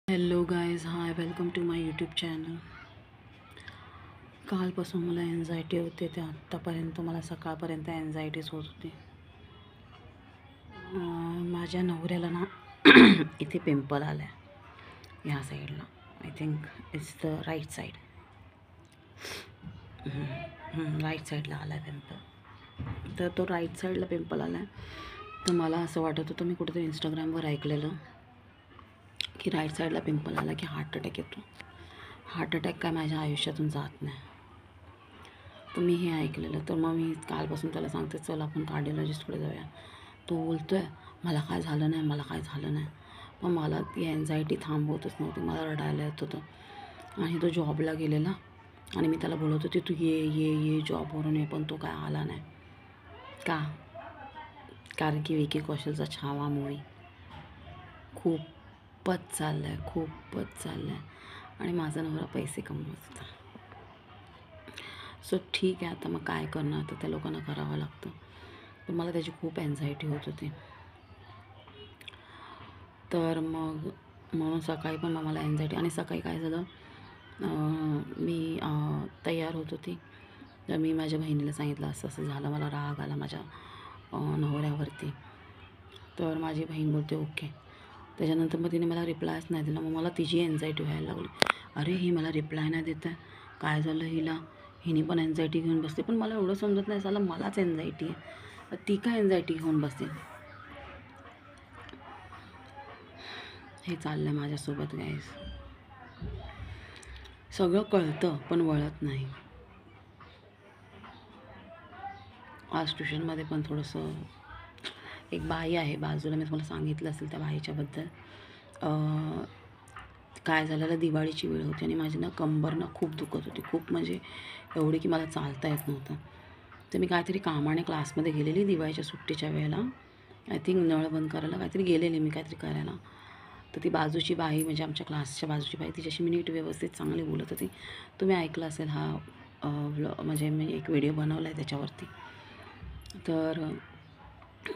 Hello guys, hi, welcome to my YouTube channel. कालपासून मला anxiety होते, ते आत्तापर्यंत मला सकाळपर्यंत एन्झायटीच होत होती. माझ्या नवऱ्याला ना इथे पिंपल आला आहे ह्या साईडला. I think it's the right side. Right साईडला आला आहे पिंपल. तर तो राईट साईडला पिंपल आला आहे. तर मला असं वाटत होतं, मी कुठेतरी इंस्टाग्रामवर ऐकलेलं की राईट साईडला पिंपल आला की हार्ट अटॅक येतो. हार्ट अटॅक काय माझ्या आयुष्यातून जात नाही. तर मी हे ऐकलेलं. तर मग मी कालपासून त्याला सांगते, चल आपण कार्डिओलॉजिस्टकडे जाऊया. तो बोलतो आहे, मला काय झालं नाही, मला काय झालं नाही. पण मला ती एन्झायटी थांबवतच नव्हती. मला रडायला येत होतं. आणि तो जॉबला गेलेला आणि मी त्याला बोलत होते, तू ये ये ये जॉबवरून ये. पण तो काय आला नाही. का? कारण की विकी कौशलचा छावा मूवी खूपच चाललं आहे आणि माझा नवरा पैसे कमवत होता. सो ठीक आहे, आता मग काय करणार, तर त्या लोकांना करावं लागतं. तर मला त्याची खूप एन्झायटी होत होती. तर मग म्हणून सकाळी पण मला एन्झायटी. आणि सकाळी काय झालं, मी तयार होत होती. तर मी माझ्या बहिणीला सांगितलं, असं असं झालं, मला राग आला माझ्या नवऱ्यावरती. तर माझी बहीण बोलते ओके. त्याच्यानंतर मग तिने मला रिप्लायच नाही दिला. मग मला तिची एन्झायटी व्हायला लागली. अरे ही मला रिप्लाय नाही देत आहे, काय झालं हिला, हिने पण एन्झायटी घेऊन बसते. पण मला एवढं समजत नाही, साला मलाच एन्झायटी आहे, ती काय एन्झायटी घेऊन बसते. हे चाललं आहे माझ्यासोबत गाईज. सगळं कळतं पण वळत नाही. आज ट्युशनमध्ये पण थोडंसं, एक बाई आहे बाजूला, मी तुम्हाला सांगितलं असेल त्या बाईच्याबद्दल. काय झालेलं, दिवाळीची वेळ होती आणि माझी ना कंबर ना खूप दुखत होती, खूप म्हणजे एवढी की मला चालता येत नव्हतं. तर मी काहीतरी कामाने क्लासमध्ये गेलेली दिवाळीच्या सुट्टीच्या वेळेला. आय थिंक नळ बंद करायला काहीतरी गेलेली मी, काहीतरी करायला. तर ती बाजूची बाई, म्हणजे आमच्या क्लासच्या बाजूची बाई, तिच्याशी मी नीट व्यवस्थित चांगली बोलत होती. तुम्ही ऐकलं असेल हा म्हणजे मी एक व्हिडिओ बनवला आहे त्याच्यावरती. तर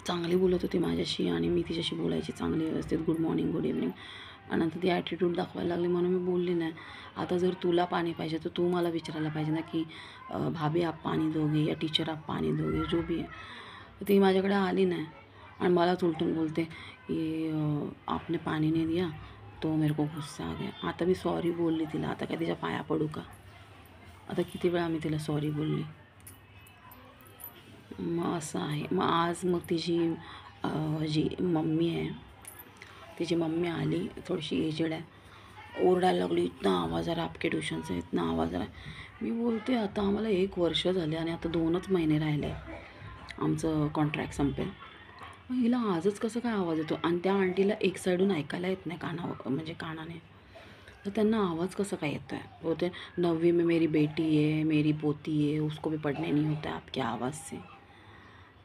चांगली बोलत होती माझ्याशी आणि मी तिच्याशी बोलायची चांगली व्यवस्थित, गुड मॉर्निंग, गुड इव्हनिंग. आणि नंतर ती ॲटिट्यूड दाखवायला लागली म्हणून मी बोलली नाही. आता जर तुला पाणी पाहिजे तर तू मला विचारायला पाहिजे ना की भाभी आप पाणी दोगे या टीचर आप पाणी दोगे, जो भी आहे. ती माझ्याकडे आली नाही आणि मलाच उलटून बोलते की आपने पाणी नाही दिया तो मेरे को गुस्सा आ गया. आता मी सॉरी बोलली तिला, आता काय तिच्या पाया पडू का? आता किती वेळा मी तिला सॉरी बोलली. मग असं आहे. मग आज मग तिची जी मम्मी आहे, तिची मम्मी आली, थोडीशी एजेड आहे, ओरडायला लागली, इतना आवाज आ रहा आपके ट्यूशन से, इतना आवाज आ रहा है. मी बोलते आता आम्हाला 1 वर्ष झाले आणि आता 2च महिने राहिले आमचं कॉन्ट्रॅक्ट संपेल. मग हिला आजच कसं काय आवाज येतो? आणि त्या आंटीला एक साईडून ऐकायला येत नाही कानावर, म्हणजे कानाने. तर त्यांना आवाज कसं काय येतो आहे? बोलते 9वीं में मेरी बेटी है, मेरी पोती है, उसको भी पढ़ने नहीं होता है आपके आवाज़ से.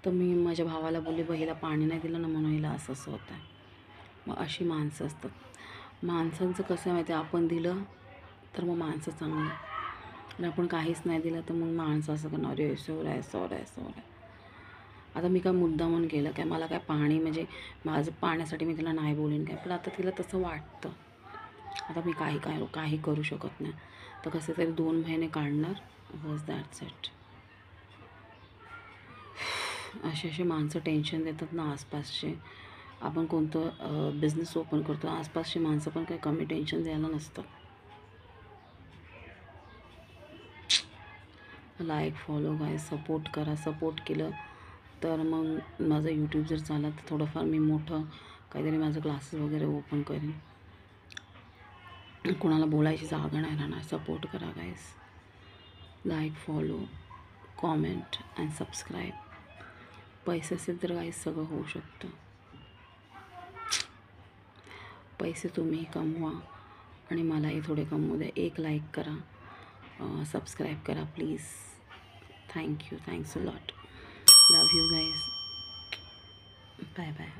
तर मी माझ्या भावाला बोलली, बहिला पाणी नाही दिलं ना म्हणून हिला असं असं होतं आहे. मग अशी माणसं असतात. माणसांचं कसं आहे माहिती आहे, आपण दिलं तर मग माणसं चांगलं, आणि आपण काहीच नाही दिलं तर मग माणसं असं करणार, अरे सौर आहे. आता मी काय मुद्दामून केलं काय? मला काय पाणी, म्हणजे माझं पाण्यासाठी मी तिला नाही बोलेन काय, पण आता तिला तसं वाटतं. आता मी काही करू शकत नाही. तर कसे तरी 2 महिने काढणार, बस, दॅट्स इट. असे माणसं टेन्शन देतात ना आसपासचे. आपण कोणतं बिझनेस ओपन करतो, आसपासची माणसं पण काही कमी टेन्शन द्यायला नसतं. लाईक, फॉलो गाईज, सपोर्ट करा. सपोर्ट केलं तर मग माझं यूट्यूब जर चाललं तर थोडंफार मी मोठं काहीतरी माझं क्लासेस वगैरे ओपन करेन. कोणाला बोलायची जागा नाही राहणार. सपोर्ट करा guys. Like, follow, comment and subscribe. पैसे असेल तर गाईज सगळं होऊ शकतं. पैसे तुम्ही कमवा आणि मलाही थोडे कमवू द्या. एक लाईक करा, सबस्क्राईब करा please. Thank you, thanks a lot. Love you guys. Bye bye.